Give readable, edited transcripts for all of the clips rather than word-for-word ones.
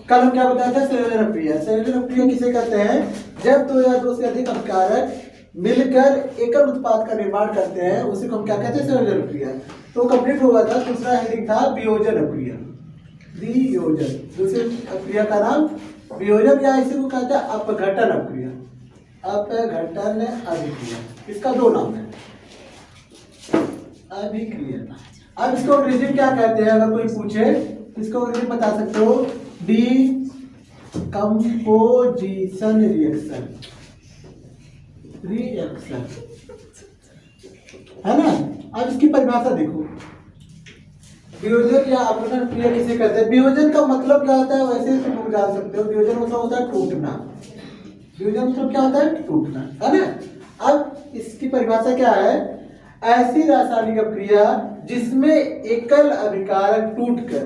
कल हम क्या बताया था, संयोजन अपक्रिया। संयोजन अपक्रिया किसे कहते हैं, जब दो या दो से अधिक अपकारक मिलकर एकल उत्पाद का निर्माण करते हैं, उसी को हम क्या कहते हैं, संयोजन अपक्रिया। तो कंप्लीट हुआ था। दूसरा हेडिंग था वियोजन अपक्रिया, वियोजन। दूसरी अपक्रिया का नाम वियोजन या इसी को कहते हैं अपघटन अपक्रिया, अपघटन अभिक्रिया। इसका दो नाम है, अभिक्रिया। अब इसको अंग्रेजी में क्या कहते हैं, अगर कोई पूछे इसको अंग्रेजी बता सकते हो, डीकम्पोजिशन रिएक्शन, रिएक्शन है ना। अब इसकी परिभाषा देखो, वियोजन या अपघटन क्रिया किसे कहते हैं। वियोजन का मतलब क्या होता है, वैसे तुम जान सकते हो। वियोजन मतलब होता है टूटना, वियोजन मतलब क्या होता है, टूटना, है ना। अब इसकी परिभाषा क्या है, ऐसी रासायनिक अपक्रिया जिसमें एकल अभिकारक टूटकर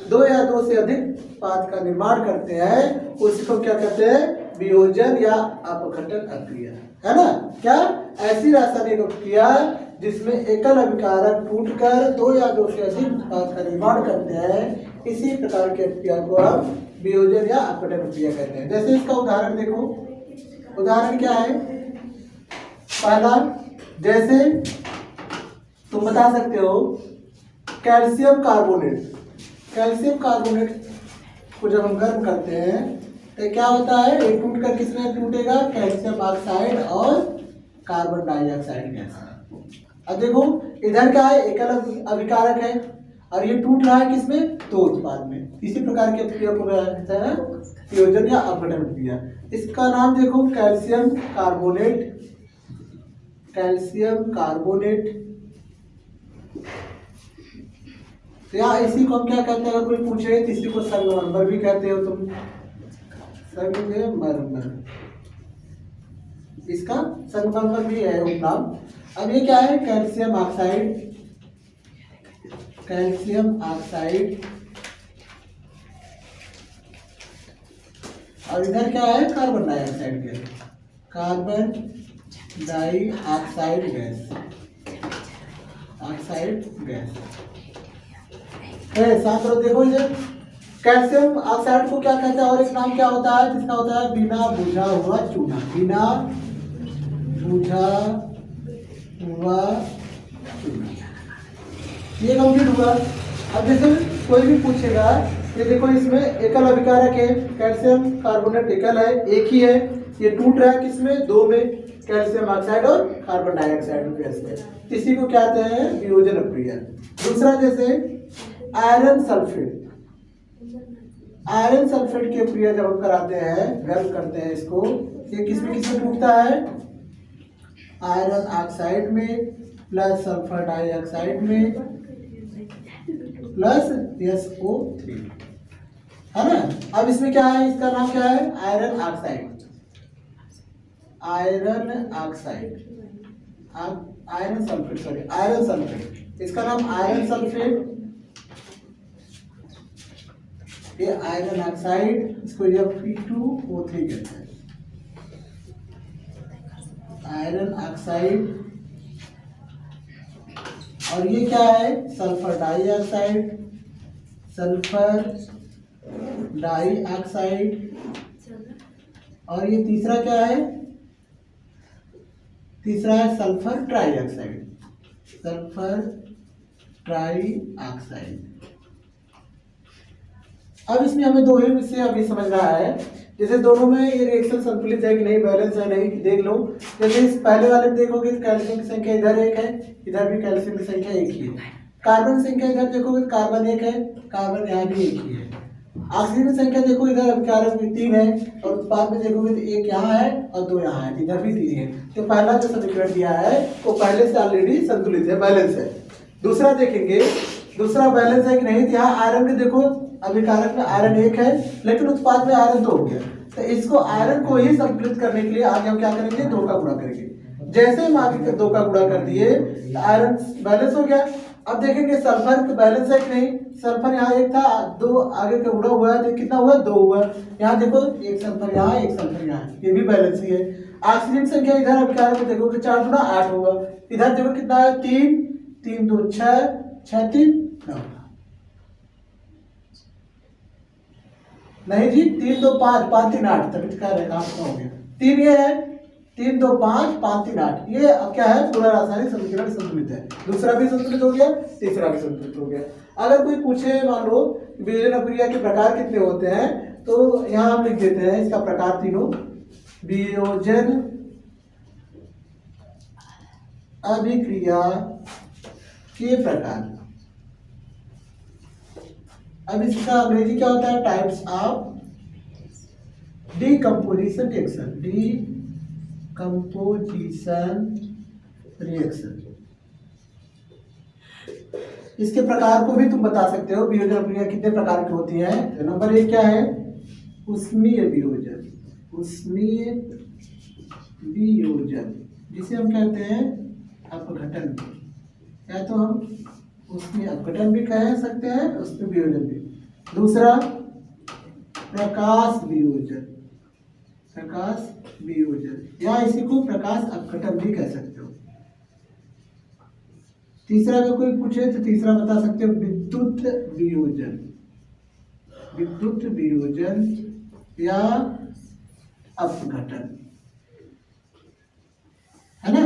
दो या दो से अधिक उत्पाद का निर्माण करते हैं, उसको क्या कहते हैं, वियोजन या अपघटन अपक्रिया, है ना। क्या, ऐसी रासायनिक अपक्रिया जिसमें एकल अभिकारक टूटकर दो या दो से अधिक उत्पाद का निर्माण करते हैं, इसी प्रकार की अपक्रिया को हम वियोजन या अपघटन अपक्रिया कहते हैं। जैसे इसका उदाहरण देखो, उदाहरण क्या है, पहला, जैसे तुम बता सकते हो कैल्शियम कार्बोनेट, कैल्शियम कार्बोनेट को जब हम गर्म करते हैं तो क्या होता है, ये टूट कर किसमें टूटेगा, कैल्शियम ऑक्साइड और कार्बन डाइऑक्साइड गैस। अब देखो इधर क्या है, एकल अभिकारक है और ये टूट रहा है किसमें, दो उत्पाद में। इसी प्रकार की अपक्रिया को कहते हैं वियोजन या अपघटन अपक्रिया। इसका नाम देखो, कैल्शियम कार्बोनेट, कैल्शियम कार्बोनेट, या इसी को हम क्या कहते हैं, अगर कोई पूछे तो इसी को संगमरमर भी कहते हो तुम, संगमरमर, इसका संगमरमर भी है उपनाम। अब ये क्या है, कैल्शियम ऑक्साइड, कैल्शियम ऑक्साइड, और इधर क्या है, carbon dioxide gas, carbon dioxide gas, oxide gas. साथ में देखो इधर कैल्शियम ऑक्साइड को क्या कहते हैं, और एक नाम क्या होता है, जिसका होता है बिना बुझा हुआ चूना, बिना बुझा हुआ चूना। ये कंप्लीट हुआ। अब जैसे कोई भी पूछेगा, ये देखो इसमें एकल अभिकारक है, कैल्शियम कार्बोनेट एकल है, एक ही है, ये टूट रहा है किसमें, दो में, कैल्शियम ऑक्साइड और कार्बन डाइऑक्साइड गैस में। इसी को क्या कहते हैं, वियोजन अपक्रिया। दूसरा जैसे आयरन सल्फेट, आयरन सल्फेट की अपक्रिया जब हम कराते हैं, गर्म करते हैं इसको, ये किसमें किसमें टूटता है, आयरन ऑक्साइड में प्लस सल्फर डाइऑक्साइड में प्लस SO3, है ना। अब इसमें क्या है, इसका नाम क्या है, iron oxide, iron oxide, iron sulphate, sorry iron sulphate, इसका नाम आयरन सल्फेट, ये आयरन ऑक्साइड, इसको Fe2O3 कहते हैं, आयरन ऑक्साइड। और ये क्या है, सल्फर डाइऑक्साइड, सल्फर डाइऑक्साइड। और ये तीसरा क्या है, तीसरा है सल्फर ट्राइऑक्साइड, सल्फर ट्राइऑक्साइड। अब इसमें हमें दो ही विषय अभी समझना है, जैसे दोनों में ये रिएक्शन संतुलित है कि नहीं, बैलेंस है नहीं, देख लो। जैसे इस पहले वाले में देखोगे तो कैल्शियम की संख्या इधर एक है, इधर भी कैल्शियम की संख्या एक ही है। कार्बन संख्या इधर देखोगे तो कार्बन एक है, कार्बन यहाँ भी एक ही है। ऑक्सीजन की संख्या देखो, इधर अभिकारक भी 3 है, और उत्पाद में देखोगे तो एक यहाँ है और 2 यहाँ है, इधर भी 3 है। तो पहला जो समीकरण दिया है वो पहले से ऑलरेडी संतुलित है, बैलेंस है। दूसरा देखेंगे, दूसरा बैलेंस है कि नहीं। यहाँ आयरन के देखो, अभिकारक में आयरन 1 है लेकिन उत्पाद में आयरन 2 हो गया, तो इसको आयरन को ही संतुलित करने के लिए आगे हम क्या करेंगे, 2 का गुणा करेंगे। जैसे हम आगे 2 का गुणा कर दिए तो आयरन बैलेंस हो गया। अब देखेंगे सल्फर का बैलेंस है कि नहीं। सल्फर यहाँ 1 था, 2 आगे का गुणा हुआ है तो कितना हुआ, 2 हुआ। यहाँ देखो 1 सल्फर यहाँ, 1 सल्फर यहाँ, ये भी बैलेंस ही है। ऑक्सीजन संख्या इधर अभिकारक में देखोगे 4 गुना 8 होगा, इधर देखो कितना है, 3, 3 2 6, 6 3 9। नहीं जी, 3 2 5 5 3 8, तभी कह रहे हैं 8 का हो गया। 3 ये है, 3 2 5 5 3 8, ये अब क्या है, पूरा रासायनिक समीकरण संतुलित है। दूसरा भी संतुलित हो गया, तीसरा भी संतुलित हो गया। अगर कोई पूछे मान लो वियोजन अभिक्रिया के प्रकार कितने होते हैं, तो यहाँ हम लिख देते हैं इसका प्रकार तीनों। वियोजन अभिक्रिया के प्रकार। अब इसका अंग्रेजी क्या होता है, types of decomposition reaction, decomposition reaction. इसके प्रकार को भी तुम बता सकते हो, वियोजन अभिक्रिया कितने प्रकार की होती है। तो नंबर 1 क्या है, उष्मीय वियोजन, उष्मीय वियोजन जिसे हम कहते हैं अपघटन, या तो हम उसमें अपघटन भी कह सकते हैं, उसमें वियोजन भी। दूसरा प्रकाश वियोजन, प्रकाश वियोजन, या इसी को प्रकाश अपघटन भी कह सकते हो। तीसरा अगर कोई पूछे तो तीसरा बता सकते हो विद्युत वियोजन, विद्युत वियोजन या अपघटन, है ना।